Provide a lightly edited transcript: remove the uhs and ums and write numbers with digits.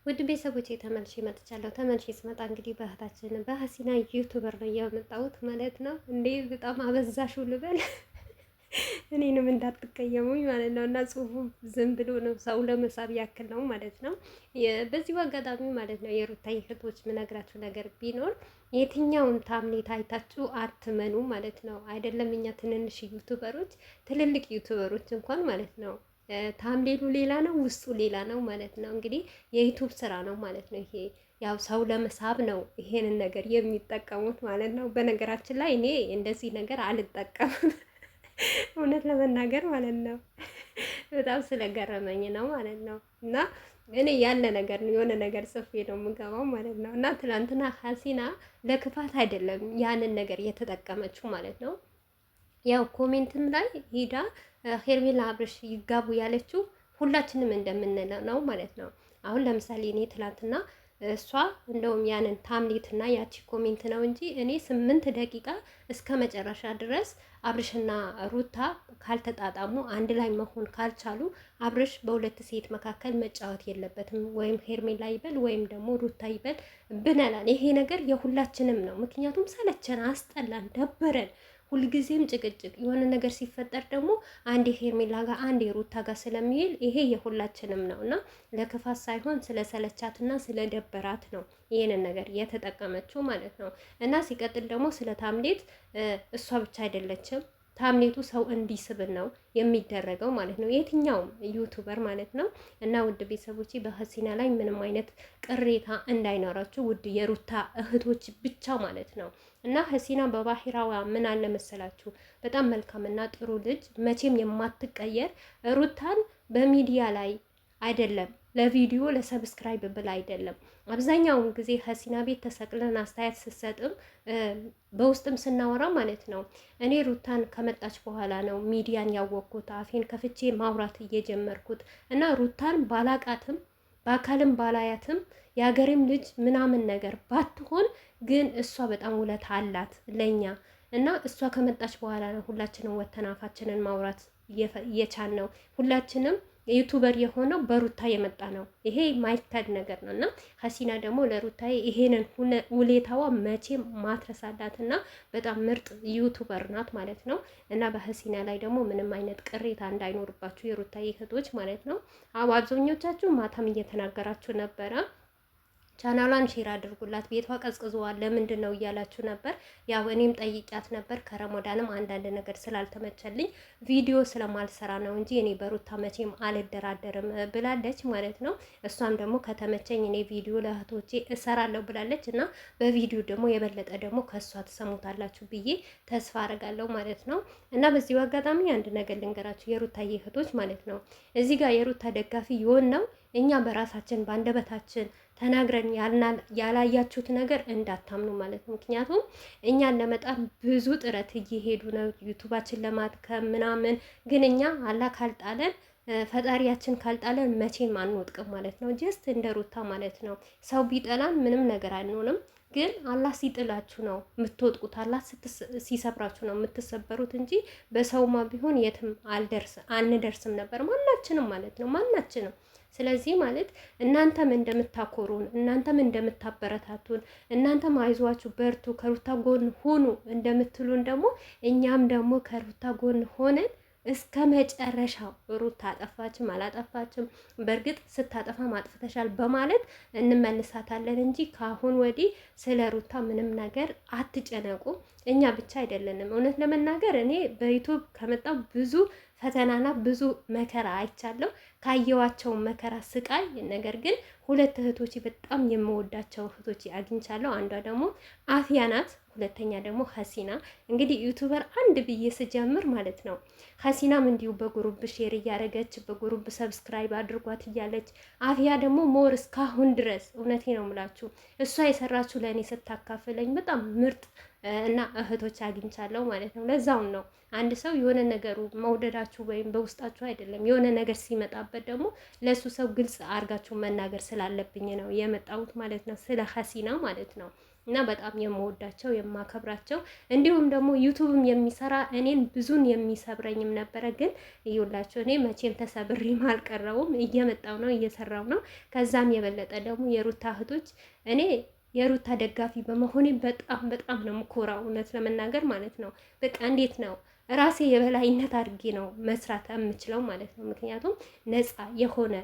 ውድ ቤተሰቦቼ ተመልሼ መጥቻለሁ። ተመልሼ ስመጣ እንግዲህ በእህታችን በሀሲና ዩቱበር ነው የመጣሁት ማለት ነው። እንዴ በጣም አበዛሽው ልበል እኔንም እንዳትቀየሙኝ ማለት ነው። እና ጽሁፉ ዝም ብሎ ነው ሰው ለመሳብ ያክል ነው ማለት ነው። በዚሁ አጋጣሚ ማለት ነው የሩታ እህቶች ምነግራችሁ ነገር ቢኖር የትኛውን ታምኔት አይታችሁ አትመኑ ማለት ነው። አይደለም እኛ ትንንሽ ዩቱበሮች፣ ትልልቅ ዩቱበሮች እንኳን ማለት ነው ታምሌሉ ሌላ ነው፣ ውስጡ ሌላ ነው ማለት ነው። እንግዲህ የዩቱብ ስራ ነው ማለት ነው። ይሄ ያው ሰው ለመሳብ ነው ይሄንን ነገር የሚጠቀሙት ማለት ነው። በነገራችን ላይ እኔ እንደዚህ ነገር አልጠቀምም እውነት ለመናገር ማለት ነው። በጣም ስለገረመኝ ነው ማለት ነው። እና እኔ ያለ ነገር ነው የሆነ ነገር ጽፌ ነው የምገባው ማለት ነው። እና ትናንትና ሀሲና ለክፋት አይደለም ያንን ነገር የተጠቀመችው ማለት ነው። ያው ኮሜንትም ላይ ሄዳ ሄርሜላ አብርሽ ይጋቡ ያለችው ሁላችንም እንደምንለው ነው ማለት ነው። አሁን ለምሳሌ እኔ ትላንትና እሷ እንደውም ያንን ታምሌትና ያቺ ኮሜንት ነው እንጂ እኔ 8 ደቂቃ እስከ መጨረሻ ድረስ አብርሽና ሩታ ካልተጣጣሙ አንድ ላይ መሆን ካልቻሉ አብርሽ በሁለት ሴት መካከል መጫወት የለበትም። ወይም ሄርሜላ ይበል ወይም ደግሞ ሩታ ይበል ብለናል። ይሄ ነገር የሁላችንም ነው። ምክንያቱም ሰለቸን፣ አስጠላን፣ ደበረን። ሁልጊዜም ጭቅጭቅ የሆነ ነገር ሲፈጠር ደግሞ አንዴ ሄርሜላ ጋር አንዴ ሩታ ጋር ስለሚሄድ ይሄ የሁላችንም ነው እና ለክፋት ሳይሆን ስለሰለቻትና ስለደበራት ነው ይህንን ነገር የተጠቀመችው ማለት ነው። እና ሲቀጥል ደግሞ ስለ ታምሌት እሷ ብቻ አይደለችም ታምኔቱ ሰው እንዲስብን ነው የሚደረገው ማለት ነው። የትኛውም ዩቱበር ማለት ነው። እና ውድ ቤተሰቦች በሀሲና ላይ ምንም አይነት ቅሬታ እንዳይኖራችሁ ውድ የሩታ እህቶች ብቻ ማለት ነው። እና ሀሲና በባህራዋ ምን አለ መሰላችሁ በጣም መልካምና ጥሩ ልጅ መቼም የማትቀየር ሩታን በሚዲያ ላይ አይደለም ለቪዲዮ ለሰብስክራይብ ብላ አይደለም። አብዛኛውን ጊዜ ሀሲና ቤት ተሰቅለን አስተያየት ስትሰጥም በውስጥም ስናወራ ማለት ነው እኔ ሩታን ከመጣች በኋላ ነው ሚዲያን ያወቅኩት አፌን ከፍቼ ማውራት እየጀመርኩት እና ሩታን ባላቃትም በአካልም ባላያትም የሀገሬም ልጅ ምናምን ነገር ባትሆን ግን እሷ በጣም ውለታ አላት ለኛ እና እሷ ከመጣች በኋላ ነው ሁላችንም ወተን አፋችንን ማውራት እየቻል ነው። ሁላችንም ዩቱበር የሆነው በሩታ የመጣ ነው። ይሄ ማይካድ ነገር ነው እና ሀሲና ደግሞ ለሩታዬ ይሄንን ውሌታዋ መቼም ማትረሳላት እና በጣም ምርጥ ዩቱበር ናት ማለት ነው። እና በሀሲና ላይ ደግሞ ምንም አይነት ቅሬታ እንዳይኖርባችሁ የሩታዬ እህቶች ማለት ነው። አብዛኞቻችሁ ማታም እየተናገራችሁ ነበረ ቻናሏን ሼር አድርጉላት፣ ቤቷ ቀዝቅዘዋል ለምንድን ነው እያላችሁ ነበር። ያው እኔም ጠይቂያት ነበር ከረሞዳንም አንዳንድ ነገር ስላልተመቸልኝ ቪዲዮ ስለማልሰራ ነው እንጂ እኔ በሩታ መቼም አልደራደርም ብላለች ማለት ነው። እሷም ደግሞ ከተመቸኝ እኔ ቪዲዮ ለእህቶቼ እሰራለሁ ብላለች እና በቪዲዮ ደግሞ የበለጠ ደግሞ ከእሷ ትሰሙታላችሁ ብዬ ተስፋ አረጋለሁ ማለት ነው። እና በዚሁ አጋጣሚ አንድ ነገር ልንገራችሁ የሩታዬ እህቶች ማለት ነው። እዚህ ጋር የሩታ ደጋፊ የሆን ነው እኛ በራሳችን በአንደበታችን ተናግረን ያላያችሁት ነገር እንዳታምኑ ማለት ነው። ምክንያቱም እኛን ለመጣል ብዙ ጥረት እየሄዱ ነው ዩቱባችን ለማድከም ምናምን፣ ግን እኛ አላህ ካልጣለን ፈጣሪያችን ካልጣለን መቼም አንወጥቅም ማለት ነው። ጀስት እንደ ሩታ ማለት ነው። ሰው ቢጠላን ምንም ነገር አንሆንም፣ ግን አላህ ሲጥላችሁ ነው የምትወጥቁት። አላህ ሲሰብራችሁ ነው የምትሰበሩት እንጂ በሰውማ ቢሆን የትም አንደርስም ነበር ማናችንም ማለት ነው ማናችንም። ስለዚህ ማለት እናንተም እንደምታኮሩን እናንተም እንደምታበረታቱን እናንተም አይዟችሁ በርቱ ከሩታ ጎን ሁኑ እንደምትሉን ደግሞ እኛም ደግሞ ከሩታ ጎን ሆነን እስከ መጨረሻው ሩታ አጠፋችም አላጠፋችም በእርግጥ ስታጠፋ ማጥፍተሻል በማለት እንመልሳታለን እንጂ ከአሁን ወዲህ ስለ ሩታ ምንም ነገር አትጨነቁ። እኛ ብቻ አይደለንም። እውነት ለመናገር እኔ በዩቱብ ከመጣው ብዙ ፈተናና ብዙ መከራ አይቻለሁ። ካየዋቸው መከራ ስቃይ፣ ነገር ግን ሁለት እህቶች በጣም የምወዳቸው እህቶች አግኝቻለሁ። አንዷ ደግሞ አፍያ ናት፣ ሁለተኛ ደግሞ ሀሲና። እንግዲህ ዩቱበር አንድ ብዬ ስጀምር ማለት ነው ሀሲናም እንዲሁ በጉሩብ ሼር እያደረገች በጉሩብ ሰብስክራይብ አድርጓት እያለች፣ አፍያ ደግሞ ሞር እስካሁን ድረስ እውነቴ ነው የምላችሁ እሷ የሰራችሁ ለእኔ ስታካፍለኝ በጣም ምርጥ እና እህቶች አግኝቻለሁ ማለት ነው። ለዛውን ነው አንድ ሰው የሆነ ነገሩ መውደዳችሁ ወይም በውስጣችሁ አይደለም የሆነ ነገር ሲመጣበት ደግሞ ለሱ ሰው ግልጽ አድርጋችሁ መናገር ስላለብኝ ነው የመጣሁት ማለት ነው፣ ስለ ሀሲና ማለት ነው። እና በጣም የምወዳቸው የማከብራቸው እንዲሁም ደግሞ ዩቱብም የሚሰራ እኔን ብዙን የሚሰብረኝም ነበረ። ግን እዩላቸው እኔ መቼም ተሰብሬም አልቀረውም። እየመጣው ነው እየሰራው ነው። ከዛም የበለጠ ደግሞ የሩታ እህቶች እኔ የሩታ ደጋፊ በመሆኔ በጣም በጣም ነው የምኮራው፣ እውነት ለመናገር ማለት ነው። በቃ እንዴት ነው ራሴ የበላይነት አድርጌ ነው መስራት የምችለው ማለት ነው። ምክንያቱም ነፃ የሆነ